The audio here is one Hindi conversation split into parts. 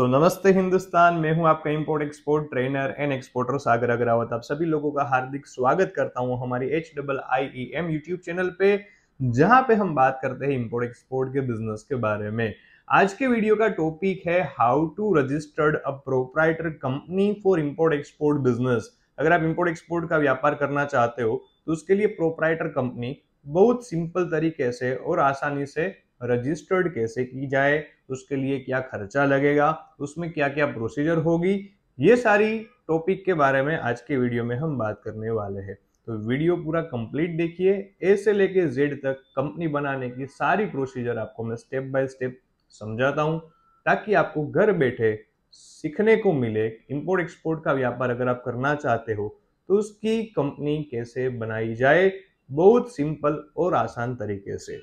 नमस्ते हिंदुस्तान। मैं हूं आपका import export trainer and exporter Sagar Agrawat. आप सभी लोगों का हार्दिक स्वागत करता हूं हमारी HIIEM यूट्यूब चैनल पे, जहां पे हम बात करते हैं इंपोर्ट एक्सपोर्ट के बिजनेस के बारे में। आज के वीडियो का टॉपिक है how to registered a proprietor company for import export business. अगर आप इंपोर्ट एक्सपोर्ट का व्यापार करना चाहते हो तो उसके लिए प्रोप्राइटर कंपनी बहुत सिंपल तरीके से और आसानी से रजिस्टर्ड कैसे की जाए, उसके लिए क्या खर्चा लगेगा, उसमें क्या क्या प्रोसीजर होगी, ये सारी टॉपिक के बारे में आज के वीडियो में हम बात करने वाले हैं। तो वीडियो पूरा कंप्लीट देखिए। ए से लेके जेड तक कंपनी बनाने की सारी प्रोसीजर आपको मैं स्टेप बाय स्टेप समझाता हूं, ताकि आपको घर बैठे सीखने को मिले। इंपोर्ट एक्सपोर्ट का व्यापार अगर आप करना चाहते हो तो उसकी कंपनी कैसे बनाई जाए, बहुत सिंपल और आसान तरीके से।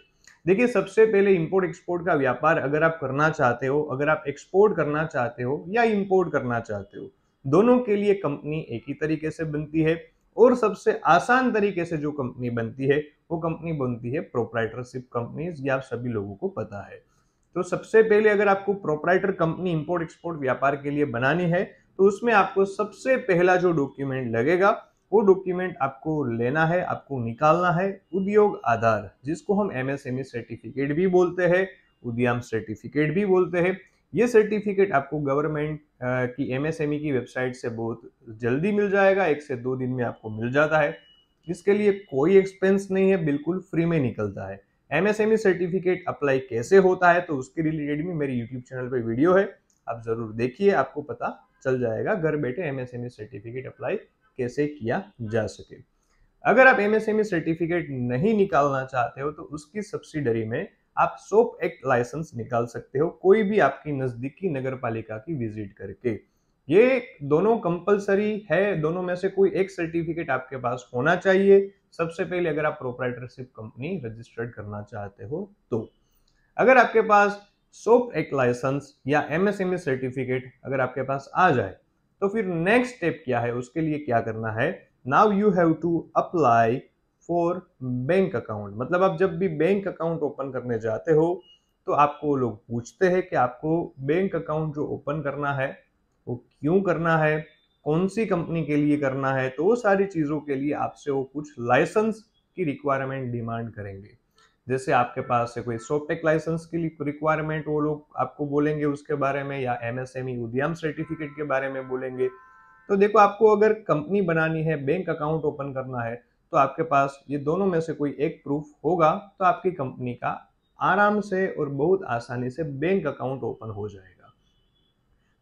देखिए, सबसे पहले इंपोर्ट एक्सपोर्ट का व्यापार अगर आप करना चाहते हो, अगर आप एक्सपोर्ट करना चाहते हो या इंपोर्ट करना चाहते हो, दोनों के लिए कंपनी एक ही तरीके से बनती है। और सबसे आसान तरीके से जो कंपनी बनती है वो कंपनी बनती है प्रोप्राइटरशिप कंपनीज। ये आप सभी लोगों को पता है। तो सबसे पहले अगर आपको प्रोप्राइटर कंपनी इंपोर्ट एक्सपोर्ट व्यापार के लिए बनानी है तो उसमें आपको सबसे पहला जो डॉक्यूमेंट लगेगा वो डॉक्यूमेंट आपको लेना है, आपको निकालना है उद्योग आधार, जिसको हम MSME सर्टिफिकेट भी बोलते हैं, उद्यम सर्टिफिकेट भी बोलते हैं। ये सर्टिफिकेट आपको गवर्नमेंट की MSME की वेबसाइट से बहुत जल्दी मिल जाएगा, 1 से 2 दिन में आपको मिल जाता है। इसके लिए कोई एक्सपेंस नहीं है, बिल्कुल फ्री में निकलता है। MSME सर्टिफिकेट अप्लाई कैसे होता है तो उसके रिलेटेड भी मेरे यूट्यूब चैनल पे वीडियो है, आप जरूर देखिए, आपको पता चल जाएगा घर बैठे MSME सर्टिफिकेट अप्लाई कैसे किया जा सके। अगर आप MSME सर्टिफिकेट नहीं निकालना चाहते हो तो उसकी सब्सिडरी में आप सोप एक्ट लाइसेंस निकाल सकते हो, कोई भी आपकी नजदीकी नगर पालिका की विजिट करके। ये दोनों कंपलसरी है, दोनों में से कोई एक सर्टिफिकेट आपके पास होना चाहिए सबसे पहले, अगर आप प्रोप्राइटरशिप कंपनी रजिस्टर्ड करना चाहते हो तो। अगर आपके पास सोप एक्ट लाइसेंस या MSME सर्टिफिकेट अगर आपके पास आ जाए तो फिर नेक्स्ट स्टेप क्या है, उसके लिए क्या करना है। Now you have to apply for bank account. मतलब आप जब भी बैंक अकाउंट ओपन करने जाते हो तो आपको लोग पूछते हैं कि आपको बैंक अकाउंट जो ओपन करना है वो क्यों करना है, कौन सी कंपनी के लिए करना है। तो वो सारी चीजों के लिए आपसे वो कुछ लाइसेंस की रिक्वायरमेंट डिमांड करेंगे। जैसे आपके पास से कोई सोपेक लाइसेंस की रिक्वायरमेंट वो लोग आपको बोलेंगे उसके बारे में, या MSME उद्यम सर्टिफिकेट के बारे में बोलेंगे। तो देखो, आपको अगर कंपनी बनानी है, बैंक अकाउंट ओपन करना है, तो आपके पास ये दोनों में से कोई एक प्रूफ होगा तो आपकी कंपनी का आराम से और बहुत आसानी से बैंक अकाउंट ओपन हो जाएगा।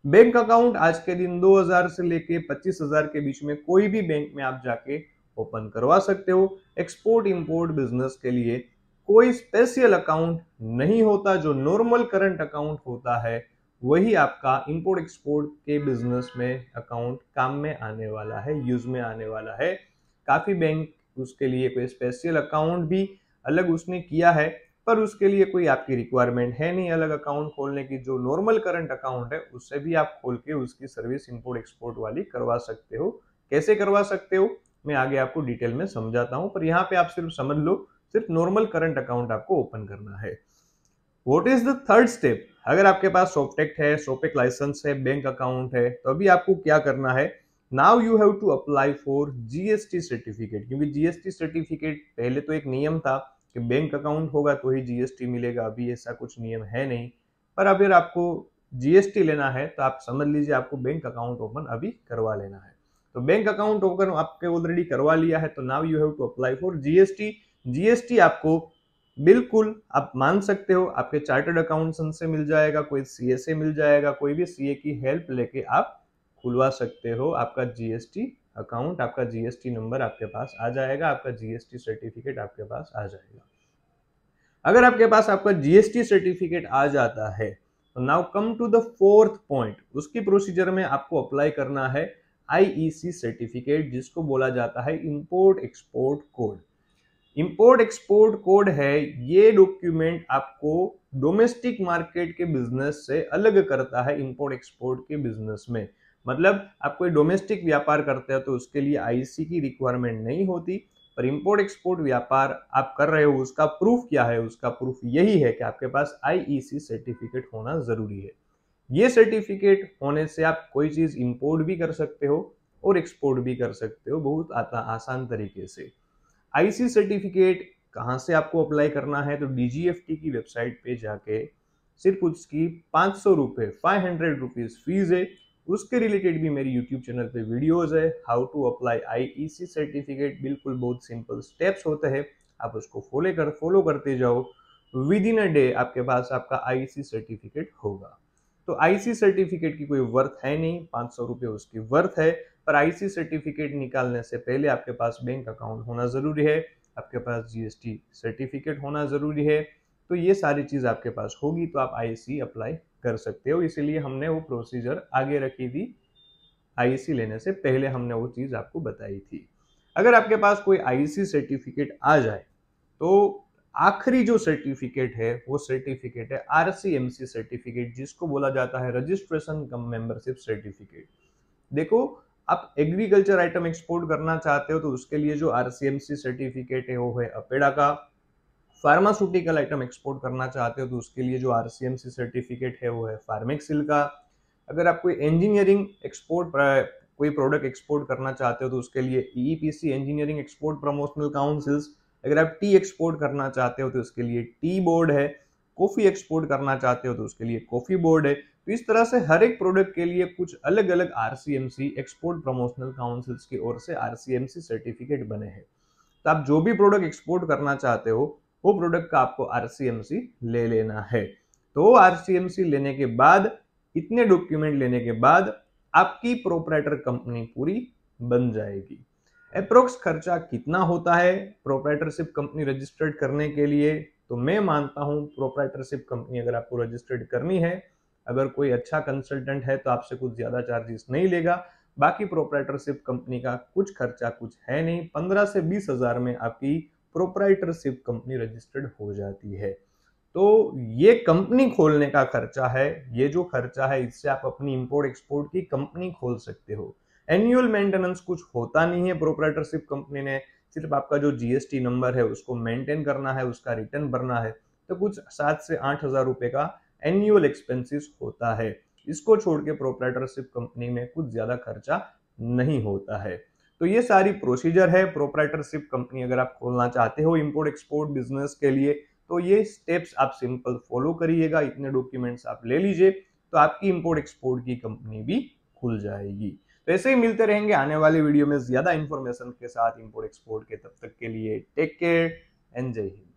बैंक अकाउंट आज के दिन 2000 से लेके 25,000 के बीच में कोई भी बैंक में आप जाके ओपन करवा सकते हो। एक्सपोर्ट इंपोर्ट बिजनेस के लिए कोई स्पेशल अकाउंट नहीं होता, जो नॉर्मल करंट अकाउंट होता है वही आपका इंपोर्ट एक्सपोर्ट के बिजनेस में अकाउंट काम में आने वाला है, यूज में आने वाला है। काफी बैंक उसके लिए कोई स्पेशल अकाउंट भी अलग उसने किया है, पर उसके लिए कोई आपकी रिक्वायरमेंट है नहीं अलग अकाउंट खोलने की। जो नॉर्मल करंट अकाउंट है उससे भी आप खोल के उसकी सर्विस इंपोर्ट एक्सपोर्ट वाली करवा सकते हो। कैसे करवा सकते हो मैं आगे आपको डिटेल में समझाता हूं, पर यहाँ पे आप सिर्फ समझ लो, सिर्फ नॉर्मल करंट अकाउंट आपको ओपन करना है। What is the third step. अगर आपके पास सोपेक है, सोपेक लाइसेंस है, बैंक अकाउंट है, तो अभी आपको क्या करना है। Now you have to apply for GST certificate, क्योंकि GST सर्टिफिकेट पहले तो एक नियम था कि बैंक अकाउंट होगा तो ही GST मिलेगा, अभी ऐसा कुछ नियम है नहीं। पर अगर आपको GST लेना है तो आप समझ लीजिए आपको बैंक अकाउंट ओपन अभी करवा लेना है। तो बैंक अकाउंट ओपन आपके ऑलरेडी करवा लिया है तो now you have to apply for GST। GST आपको बिल्कुल आप मान सकते हो आपके चार्टर्ड अकाउंटेंट से मिल जाएगा, कोई CA से मिल जाएगा, कोई भी CA की हेल्प लेके आप खुलवा सकते हो आपका GST अकाउंट। आपका GST नंबर आपके पास आ जाएगा, आपका GST सर्टिफिकेट आपके पास आ जाएगा। अगर आपके पास आपका GST सर्टिफिकेट आ जाता है तो now come to the fourth point. उसकी प्रोसीजर में आपको अप्लाई करना है IEC सर्टिफिकेट, जिसको बोला जाता है import export code. Import export code है ये डॉक्यूमेंट आपको डोमेस्टिक मार्केट के बिजनेस से अलग करता है इंपोर्ट एक्सपोर्ट के बिजनेस में। मतलब आप कोई डोमेस्टिक व्यापार करते हो तो उसके लिए IEC की रिक्वायरमेंट नहीं होती, पर इंपोर्ट एक्सपोर्ट व्यापार आप कर रहे हो उसका प्रूफ क्या है? उसका प्रूफ यही है कि आपके पास आईईसी सर्टिफिकेट होना जरूरी है। ये सर्टिफिकेट होने से आप कोई चीज इंपोर्ट भी कर सकते हो और एक्सपोर्ट भी कर सकते हो बहुत आसान तरीके से। आईसी सर्टिफिकेट कहाँ से आपको अप्लाई करना है? तो डीजीएफटी की वेबसाइट पे जाके सिर्फ उसकी 500 रुपए 500 रुपीज फीस है। उसके रिलेटेड भी मेरी यूट्यूब चैनल पे वीडियोस है, how to apply IEC certificate. बिल्कुल बहुत सिंपल स्टेप्स होते हैं, आप उसको फॉलो करते जाओ। विद इन अ डे आपके पास आपका आईईसी सर्टिफिकेट होगा। तो आईसी सर्टिफिकेट की कोई वर्थ है नहीं, 500 रुपए उसकी वर्थ है। पर आईसी सर्टिफिकेट निकालने से पहले आपके पास बैंक अकाउंट होना जरूरी है, आपके पास जीएसटी सर्टिफिकेट होना जरूरी है। तो ये सारी चीज आपके पास होगी तो आप आईसी अप्लाई कर सकते हो। इसीलिए हमने वो प्रोसीजर आगे रखी थी, आईसी लेने से पहले हमने वो चीज आपको बताई थी। अगर आपके पास कोई आईसी सर्टिफिकेट आ जाए तो आखिरी जो सर्टिफिकेट है वो सर्टिफिकेट है आरसीएमसी सर्टिफिकेट, जिसको बोला जाता है रजिस्ट्रेशन कम मेंबरशिप सर्टिफिकेट। देखो, आप एग्रीकल्चर आइटम एक्सपोर्ट करना चाहते हो तो उसके लिए जो आरसीएमसी सर्टिफिकेट है वो है अपेडा का। फार्मास्यूटिकल आइटम एक्सपोर्ट करना चाहते हो तो उसके लिए जो आरसीएमसी सर्टिफिकेट है वो है फार्मेक्सिल का। अगर आप कोई इंजीनियरिंग एक्सपोर्ट कोई प्रोडक्ट एक्सपोर्ट करना चाहते हो तो उसके लिए EEPC engineering export promotional councils. अगर आप टी एक्सपोर्ट करना चाहते हो तो उसके लिए टी बोर्ड है। कॉफी एक्सपोर्ट करना चाहते हो तो उसके लिए कॉफी बोर्ड है। तो इस तरह से हर एक प्रोडक्ट के लिए कुछ अलग अलग आरसीएमसी एक्सपोर्ट प्रमोशनल काउंसिल्स की ओर से आरसीएमसी सर्टिफिकेट बने हैं। तो आप जो भी प्रोडक्ट एक्सपोर्ट करना चाहते हो वो प्रोडक्ट का आपको आरसीएमसी ले लेना है। तो आरसीएमसी लेने के बाद, इतने डॉक्यूमेंट लेने के बाद आपकी प्रोप्राइटर कंपनी पूरी बन जाएगी। अप्रोक्स खर्चा कितना होता है प्रोप्राइटरशिप कंपनी रजिस्टर्ड करने के लिए? तो मैं मानता हूं प्रोप्राइटरशिप कंपनी अगर आपको रजिस्टर्ड करनी है, अगर कोई अच्छा कंसल्टेंट है तो आपसे कुछ ज्यादा चार्जेस नहीं लेगा। बाकी प्रोप्राइटरशिप कंपनी का कुछ खर्चा कुछ है नहीं, 15 से 20 हजार में आपकी प्रोप्राइटरशिप कंपनी रजिस्टर्ड हो जाती है। तो ये कंपनी खोलने का खर्चा है, ये जो खर्चा है इससे आप अपनी इंपोर्ट एक्सपोर्ट की कंपनी खोल सकते हो। एनुअल मेंटेनेंस कुछ होता नहीं है प्रोप्राइटरशिप कंपनी ने, सिर्फ आपका जो जीएसटी नंबर है उसको मेंटेन करना है, उसका रिटर्न भरना है। तो कुछ 7 से 8 हजार रुपए का एनुअल एक्सपेंसेस होता है। इसको छोड़ के प्रोप्राइटरशिप कंपनी में कुछ ज्यादा खर्चा नहीं होता है। तो ये सारी प्रोसीजर है प्रोप्राइटरशिप कंपनी अगर आप खोलना चाहते हो इंपोर्ट एक्सपोर्ट बिजनेस के लिए। तो ये स्टेप्स आप सिंपल फॉलो करिएगा, इतने डॉक्यूमेंट्स आप ले लीजिए तो आपकी इंपोर्ट एक्सपोर्ट की कंपनी भी खुल जाएगी। तो ऐसे ही मिलते रहेंगे आने वाले वीडियो में ज्यादा इंफॉर्मेशन के साथ इंपोर्ट एक्सपोर्ट के। तब तक के लिए टेक केयर एंड जय हिंद।